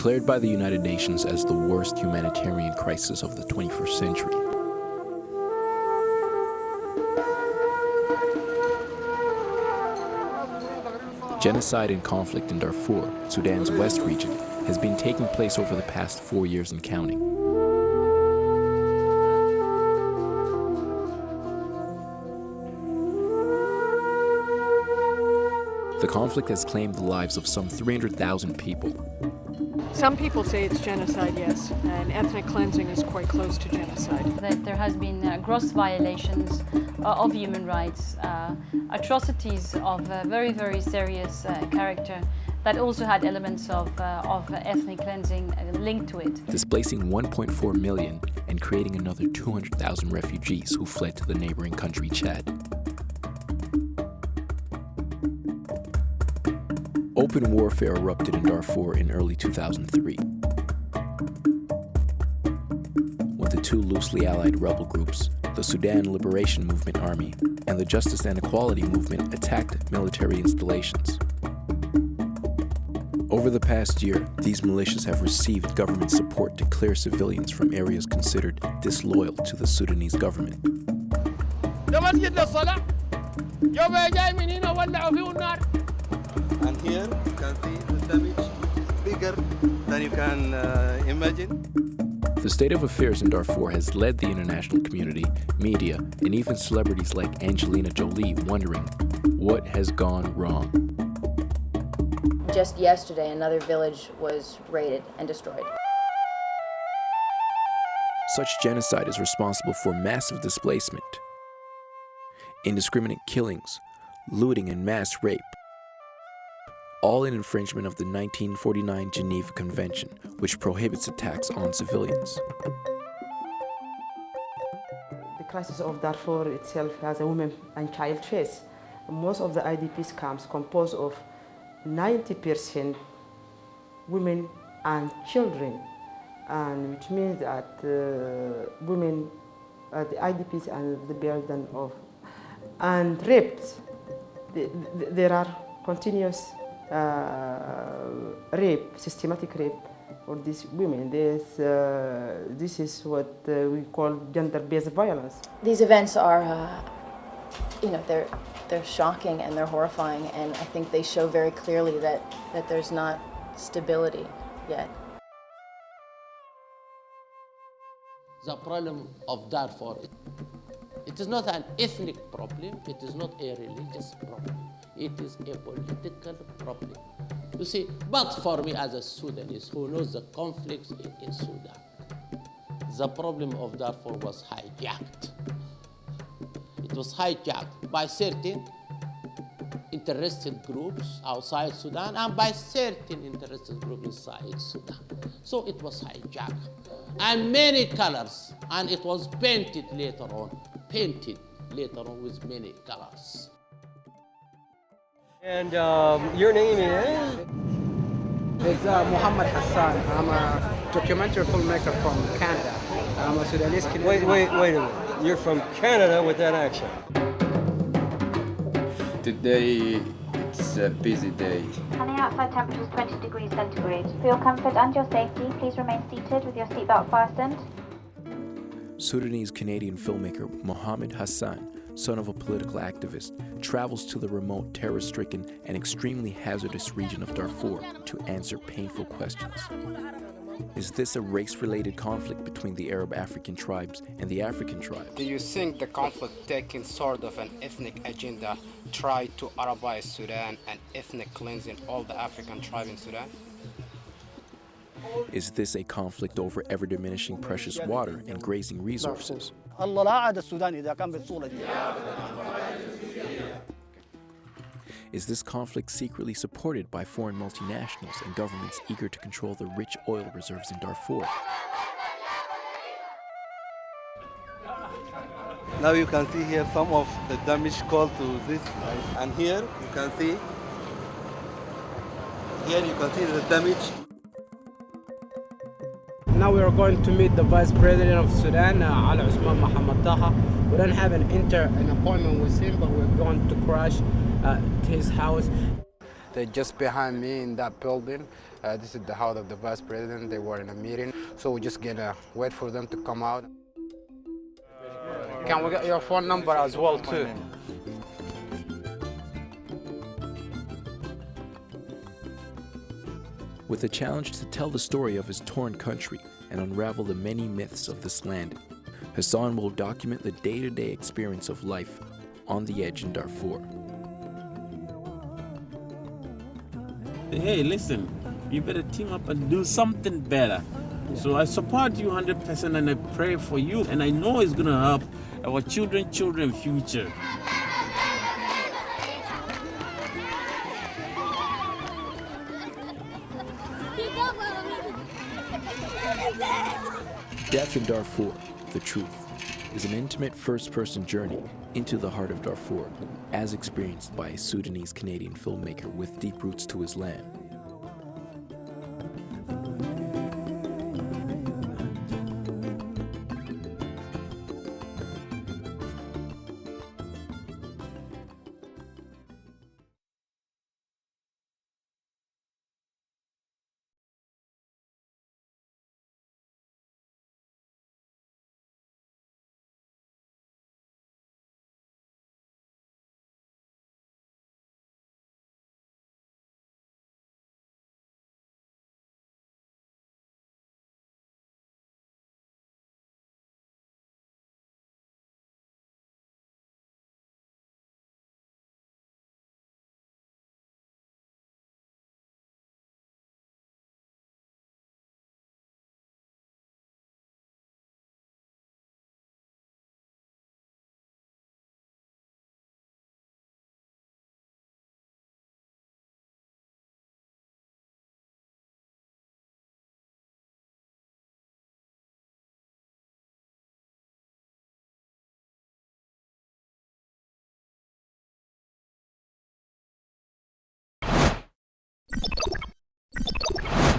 declared by the United Nations as the worst humanitarian crisis of the 21st century. Genocide and conflict in Darfur, Sudan's west region, has been taking place over the past 4 years and counting. The conflict has claimed the lives of some 300,000 people. Some people say it's genocide, yes, and ethnic cleansing is quite close to genocide. That there has been gross violations of human rights, atrocities of very, very serious character that also had elements of ethnic cleansing linked to it. Displacing 1.4 million and creating another 200,000 refugees who fled to the neighboring country Chad. Open warfare erupted in Darfur in early 2003, when the two loosely allied rebel groups, the Sudan Liberation Movement Army and the Justice and Equality Movement, attacked military installations. Over the past year, these militias have received government support to clear civilians from areas considered disloyal to the Sudanese government. And here you can see the damage bigger than you can imagine. The state of affairs in Darfur has led the international community, media, and even celebrities like Angelina Jolie wondering what has gone wrong. Just yesterday, another village was raided and destroyed. Such genocide is responsible for massive displacement, indiscriminate killings, looting, and mass rape, all in infringement of the 1949 Geneva Convention, which prohibits attacks on civilians. The crisis of Darfur itself has a women and child face. Most of the IDPs camps composed of 90% women and children, and which means that women, the IDPs are the burden of, and raped. There are continuous rape, systematic rape for these women. This is what we call gender-based violence. These events are, they're shocking and they're horrifying, and I think they show very clearly that there's not stability yet. The problem of Darfur, it is not an ethnic problem, it is not a religious problem. It is a political problem. You see, but for me as a Sudanese who knows the conflicts in Sudan, the problem of Darfur was hijacked. It was hijacked by certain interested groups outside Sudan and by certain interested groups inside Sudan. So it was hijacked. And many colors, and it was painted later on with many colors. And your name is? It's Muhammad Hassan. I'm a documentary filmmaker from Canada. I'm a Sudanese Canadian. Wait a minute. You're from Canada with that accent. Today, it's a busy day. And the outside temperature is 20 degrees centigrade. For your comfort and your safety, please remain seated with your seatbelt fastened. Sudanese Canadian filmmaker Mohammed Hassan, son of a political activist, travels to the remote, terror-stricken, and extremely hazardous region of Darfur to answer painful questions. Is this a race-related conflict between the Arab African tribes and the African tribes? Do you think the conflict taking sort of an ethnic agenda tried to Arabize Sudan and ethnic cleansing all the African tribes in Sudan? Is this a conflict over ever-diminishing precious water and grazing resources? Is this conflict secretly supported by foreign multinationals and governments eager to control the rich oil reserves in Darfur? Now you can see here some of the damage caused to this, and here you can see the damage. Now we are going to meet the Vice President of Sudan, Al Usman Mohammed Taha. We don't have an appointment with him, but we're going to crash his house. They're just behind me in that building. This is the house of the vice president. They were in a meeting, so we're just gonna wait for them to come out. Can we get your phone number as well too? With a challenge to tell the story of his torn country and unravel the many myths of this land, Hassan will document the day-to-day experience of life on the edge in Darfur. Hey, listen, you better team up and do something better. So I support you 100% and I pray for you, and I know it's gonna help our children's future. Death in Darfur, The Truth, is an intimate first-person journey into the heart of Darfur, as experienced by a Sudanese-Canadian filmmaker with deep roots to his land.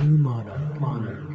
New Monarch.